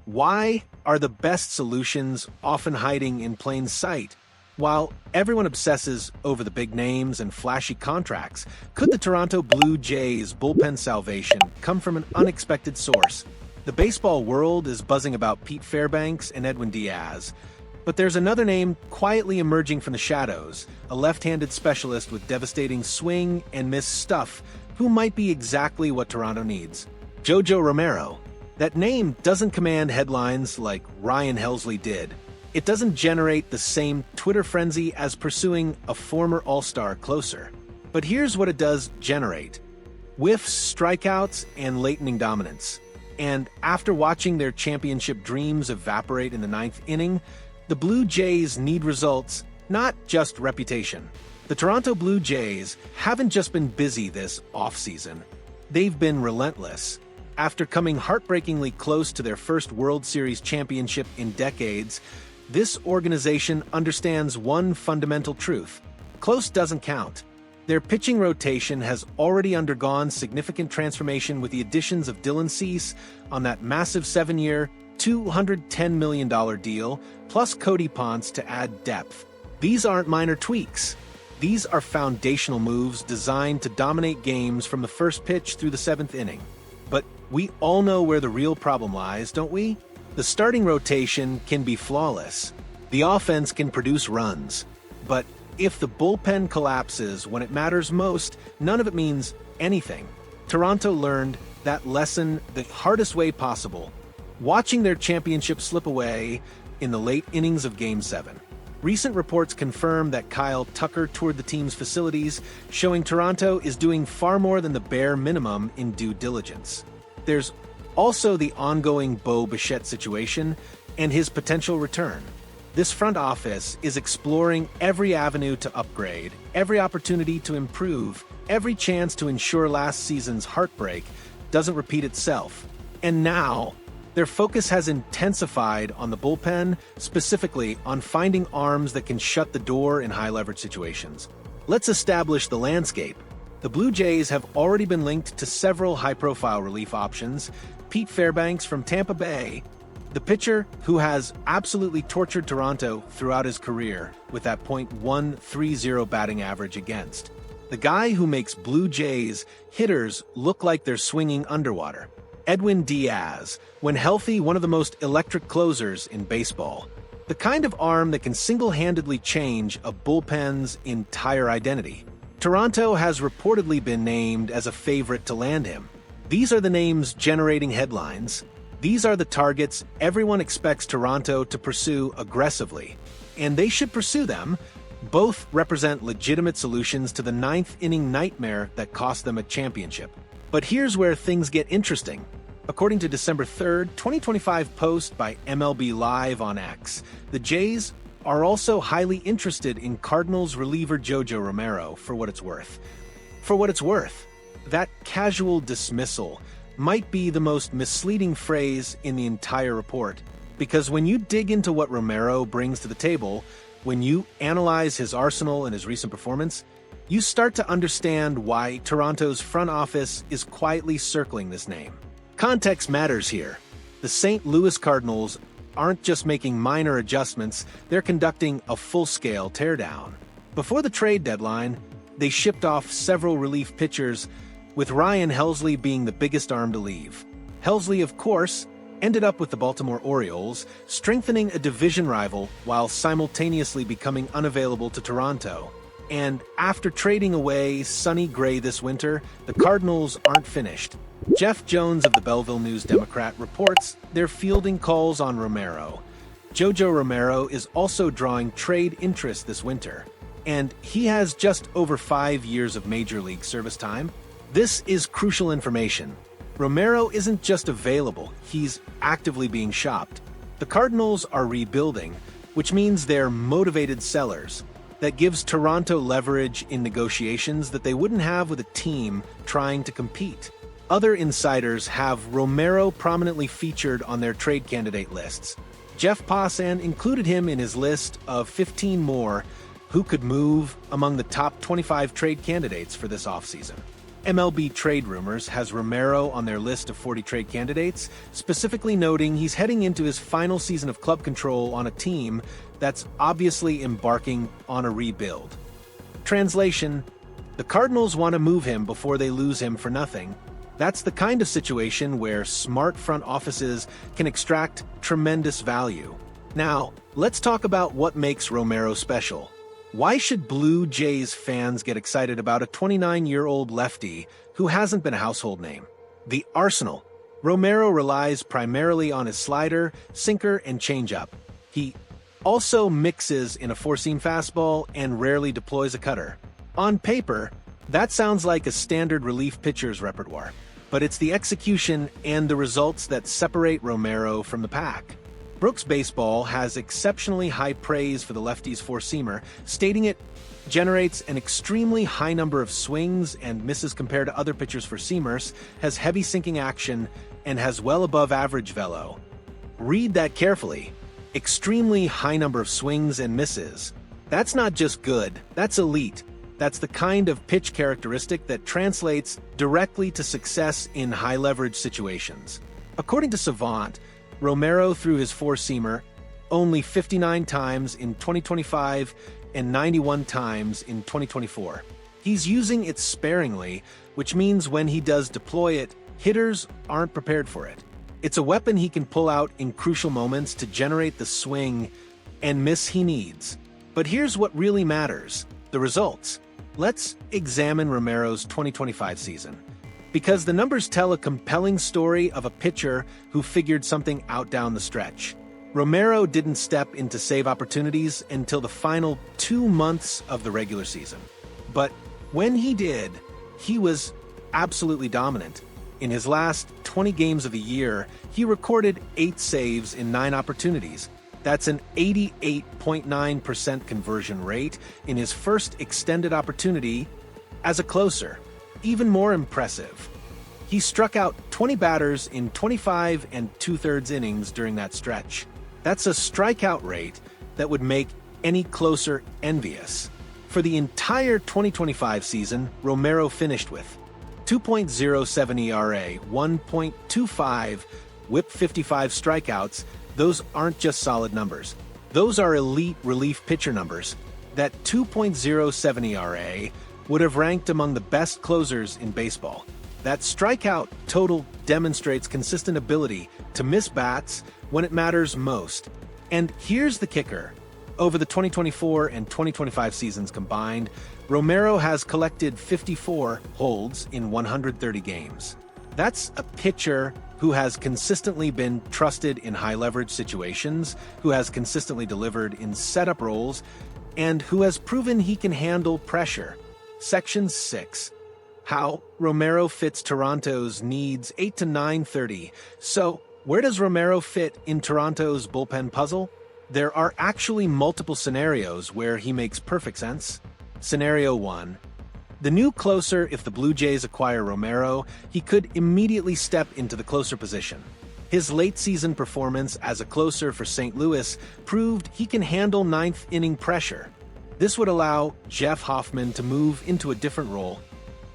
Why are the best solutions often hiding in plain sight? While everyone obsesses over the big names and flashy contracts, could the Toronto Blue Jays' bullpen salvation come from an unexpected source? The baseball world is buzzing about Pete Fairbanks and Edwin Díaz, but there's another name quietly emerging from the shadows, a left-handed specialist with devastating swing and miss stuff who might be exactly what Toronto needs. JoJo Romero. That name doesn't command headlines like Ryan Helsley did. It doesn't generate the same Twitter frenzy as pursuing a former All-Star closer. But here's what it does generate: whiffs, strikeouts, and late-inning dominance. And after watching their championship dreams evaporate in the ninth inning, the Blue Jays need results, not just reputation. The Toronto Blue Jays haven't just been busy this offseason. They've been relentless. After coming heartbreakingly close to their first World Series championship in decades, this organization understands one fundamental truth: close doesn't count. Their pitching rotation has already undergone significant transformation with the additions of Dylan Cease on that massive 7-year, $210 million deal, plus Cody Ponce to add depth. These aren't minor tweaks. These are foundational moves designed to dominate games from the first pitch through the 7th inning. But we all know where the real problem lies, don't we? The starting rotation can be flawless. The offense can produce runs. But if the bullpen collapses when it matters most, none of it means anything. Toronto learned that lesson the hardest way possible, watching their championship slip away in the late innings of Game 7. Recent reports confirm that Kyle Tucker toured the team's facilities, showing Toronto is doing far more than the bare minimum in due diligence. There's also the ongoing Bo Bichette situation and his potential return. This front office is exploring every avenue to upgrade, every opportunity to improve, every chance to ensure last season's heartbreak doesn't repeat itself. And now, their focus has intensified on the bullpen, specifically on finding arms that can shut the door in high-leverage situations. Let's establish the landscape. The Blue Jays have already been linked to several high-profile relief options. Pete Fairbanks from Tampa Bay, the pitcher who has absolutely tortured Toronto throughout his career with that .130 batting average against. The guy who makes Blue Jays hitters look like they're swinging underwater. Edwin Díaz, when healthy, one of the most electric closers in baseball. The kind of arm that can single-handedly change a bullpen's entire identity. Toronto has reportedly been named as a favorite to land him. These are the names generating headlines. These are the targets everyone expects Toronto to pursue aggressively. And they should pursue them. Both represent legitimate solutions to the ninth-inning nightmare that cost them a championship. But here's where things get interesting. According to December 3rd, 2025 post by MLB Live on X, the Jays are also highly interested in Cardinals reliever JoJo Romero for what it's worth. For what it's worth, that casual dismissal might be the most misleading phrase in the entire report, because when you dig into what Romero brings to the table, when you analyze his arsenal and his recent performance, you start to understand why Toronto's front office is quietly circling this name. Context matters here. The St. Louis Cardinals aren't just making minor adjustments, they're conducting a full-scale teardown. Before the trade deadline, they shipped off several relief pitchers, with Ryan Helsley being the biggest arm to leave. Helsley, of course, ended up with the Baltimore Orioles, strengthening a division rival while simultaneously becoming unavailable to Toronto. And after trading away Sonny Gray this winter, the Cardinals aren't finished. Jeff Jones of the Belleville News-Democrat reports they're fielding calls on Romero. JoJo Romero is also drawing trade interest this winter, and he has just over 5 years of Major League service time. This is crucial information. Romero isn't just available, he's actively being shopped. The Cardinals are rebuilding, which means they're motivated sellers. That gives Toronto leverage in negotiations that they wouldn't have with a team trying to compete. Other insiders have Romero prominently featured on their trade candidate lists. Jeff Hoffman included him in his list of 15 more who could move among the top 25 trade candidates for this offseason. MLB Trade Rumors has Romero on their list of 40 trade candidates, specifically noting he's heading into his final season of club control on a team that's obviously embarking on a rebuild. Translation: the Cardinals want to move him before they lose him for nothing. That's the kind of situation where smart front offices can extract tremendous value. Now, let's talk about what makes Romero special. Why should Blue Jays fans get excited about a 29-year-old lefty who hasn't been a household name? The arsenal. Romero relies primarily on his slider, sinker, and changeup. He also mixes in a four-seam fastball and rarely deploys a cutter. On paper, that sounds like a standard relief pitcher's repertoire, but it's the execution and the results that separate Romero from the pack. Brooks Baseball has exceptionally high praise for the lefty's four-seamer, stating it generates an extremely high number of swings and misses compared to other pitchers' four-seamers, has heavy sinking action, and has well above average velo. Read that carefully. Extremely high number of swings and misses. That's not just good, that's elite. That's the kind of pitch characteristic that translates directly to success in high-leverage situations. According to Savant, Romero threw his four-seamer only 59 times in 2025 and 91 times in 2024. He's using it sparingly, which means when he does deploy it, hitters aren't prepared for it. It's a weapon he can pull out in crucial moments to generate the swing and miss he needs. But here's what really matters: the results. Let's examine Romero's 2025 season, because the numbers tell a compelling story of a pitcher who figured something out down the stretch. Romero didn't step into save opportunities until the final 2 months of the regular season. But when he did, he was absolutely dominant. In his last 20 games of the year, he recorded 8 saves in 9 opportunities. That's an 88.9% conversion rate in his first extended opportunity as a closer. Even more impressive, he struck out 20 batters in 25 2/3 innings during that stretch. That's a strikeout rate that would make any closer envious. For the entire 2025 season, Romero finished with 2.07 ERA, 1.25 WHIP, 55 strikeouts. Those aren't just solid numbers. Those are elite relief pitcher numbers. That 2.07 ERA would have ranked among the best closers in baseball. That strikeout total demonstrates consistent ability to miss bats when it matters most. And here's the kicker. Over the 2024 and 2025 seasons combined, Romero has collected 54 holds in 130 games. That's a pitcher who has consistently been trusted in high-leverage situations, who has consistently delivered in setup roles, and who has proven he can handle pressure. Section 6. How Romero fits Toronto's needs 8 to 9:30. So, where does Romero fit in Toronto's bullpen puzzle? There are actually multiple scenarios where he makes perfect sense. Scenario 1. The new closer, if the Blue Jays acquire Romero, he could immediately step into the closer position. His late-season performance as a closer for St. Louis proved he can handle ninth-inning pressure. This would allow Jeff Hoffman to move into a different role,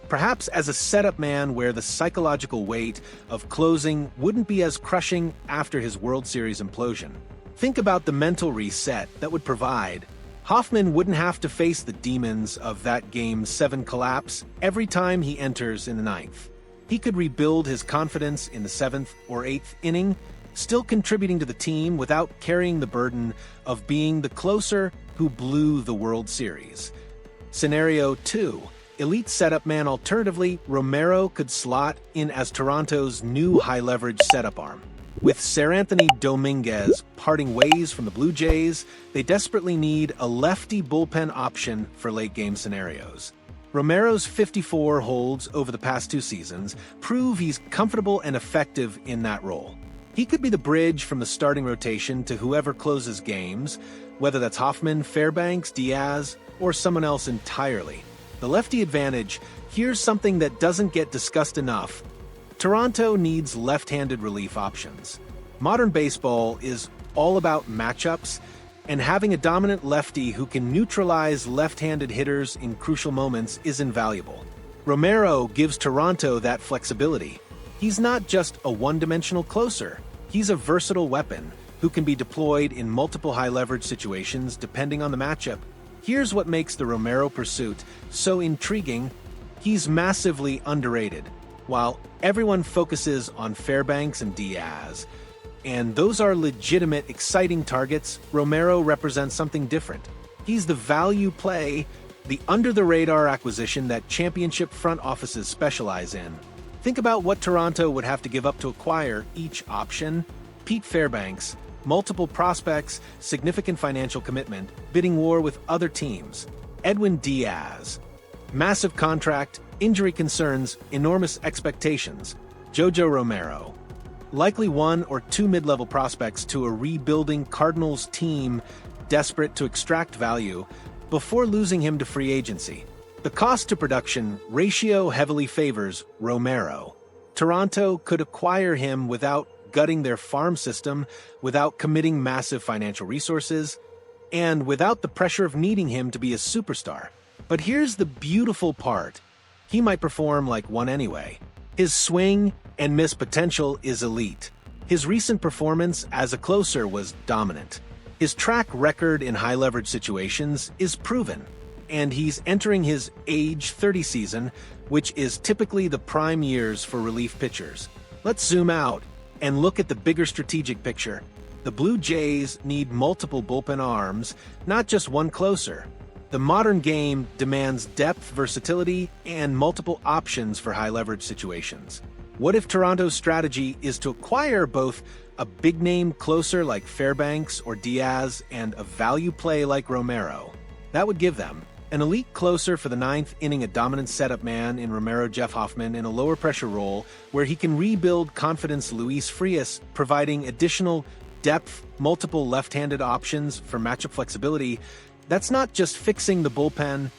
perhaps as a setup man where the psychological weight of closing wouldn't be as crushing after his World Series implosion. Think about the mental reset that would provide. Hoffman wouldn't have to face the demons of that Game 7 collapse every time he enters in the 9th. He could rebuild his confidence in the 7th or 8th inning, still contributing to the team without carrying the burden of being the closer who blew the World Series. Scenario 2. Elite setup man. Alternatively, Romero could slot in as Toronto's new high-leverage setup arm. With Seranthony Dominguez parting ways from the Blue Jays, they desperately need a lefty bullpen option for late-game scenarios. Romero's 54 holds over the past 2 seasons prove he's comfortable and effective in that role. He could be the bridge from the starting rotation to whoever closes games, whether that's Hoffman, Fairbanks, Díaz, or someone else entirely. The lefty advantage, here's something that doesn't get discussed enough. Toronto needs left-handed relief options. Modern baseball is all about matchups, and having a dominant lefty who can neutralize left-handed hitters in crucial moments is invaluable. Romero gives Toronto that flexibility. He's not just a one-dimensional closer. He's a versatile weapon who can be deployed in multiple high-leverage situations depending on the matchup. Here's what makes the Romero pursuit so intriguing. He's massively underrated. While everyone focuses on Fairbanks and Díaz, and those are legitimate, exciting targets, Romero represents something different. He's the value play, the under-the-radar acquisition that championship front offices specialize in. Think about what Toronto would have to give up to acquire each option. Pete Fairbanks, multiple prospects, significant financial commitment, bidding war with other teams. Edwin Díaz, massive contract, injury concerns, enormous expectations. JoJo Romero, likely one or two mid-level prospects to a rebuilding Cardinals team desperate to extract value before losing him to free agency. The cost-to-production ratio heavily favors Romero. Toronto could acquire him without gutting their farm system, without committing massive financial resources, and without the pressure of needing him to be a superstar. But here's the beautiful part. He might perform like one anyway. His swing and miss potential is elite. His recent performance as a closer was dominant. His track record in high-leverage situations is proven, and he's entering his age 30 season, which is typically the prime years for relief pitchers. Let's zoom out and look at the bigger strategic picture. The Blue Jays need multiple bullpen arms, not just one closer. The modern game demands depth, versatility, and multiple options for high-leverage situations. What if Toronto's strategy is to acquire both a big-name closer like Fairbanks or Díaz and a value play like Romero? That would give them an elite closer for the ninth inning, a dominant setup man in Romero Jeff Hoffman in a lower-pressure role where he can rebuild confidence Luis Frias, providing additional depth, multiple left-handed options for matchup flexibility. That's not just fixing the bullpen,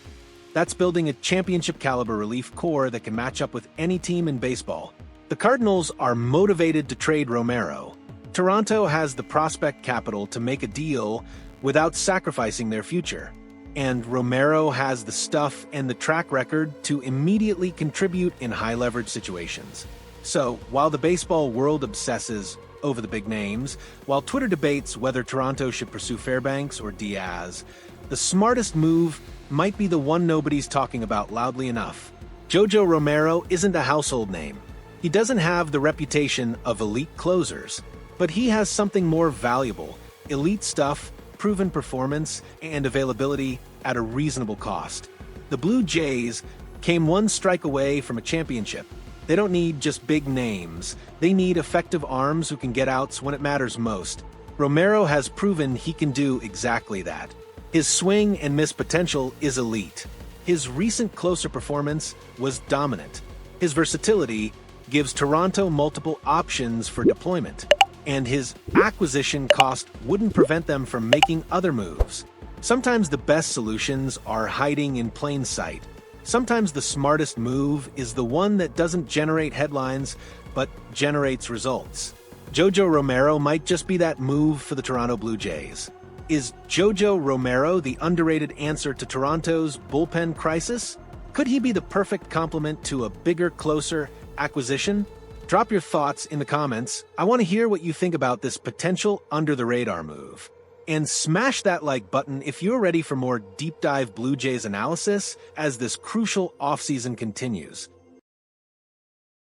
that's building a championship-caliber relief core that can match up with any team in baseball. The Cardinals are motivated to trade Romero. Toronto has the prospect capital to make a deal without sacrificing their future. And Romero has the stuff and the track record to immediately contribute in high-leverage situations. So, while the baseball world obsesses over the big names, while Twitter debates whether Toronto should pursue Fairbanks or Díaz, the smartest move might be the one nobody's talking about loudly enough. JoJo Romero isn't a household name. He doesn't have the reputation of elite closers, but he has something more valuable: elite stuff, proven performance, and availability at a reasonable cost. The Blue Jays came one strike away from a championship. They don't need just big names. They need effective arms who can get outs when it matters most. Romero has proven he can do exactly that. His swing and miss potential is elite. His recent closer performance was dominant. His versatility gives Toronto multiple options for deployment, and his acquisition cost wouldn't prevent them from making other moves. Sometimes the best solutions are hiding in plain sight. Sometimes the smartest move is the one that doesn't generate headlines, but generates results. JoJo Romero might just be that move for the Toronto Blue Jays. Is JoJo Romero the underrated answer to Toronto's bullpen crisis? Could he be the perfect complement to a bigger, closer acquisition? Drop your thoughts in the comments. I want to hear what you think about this potential under-the-radar move. And smash that like button if you're ready for more deep-dive Blue Jays analysis as this crucial offseason continues.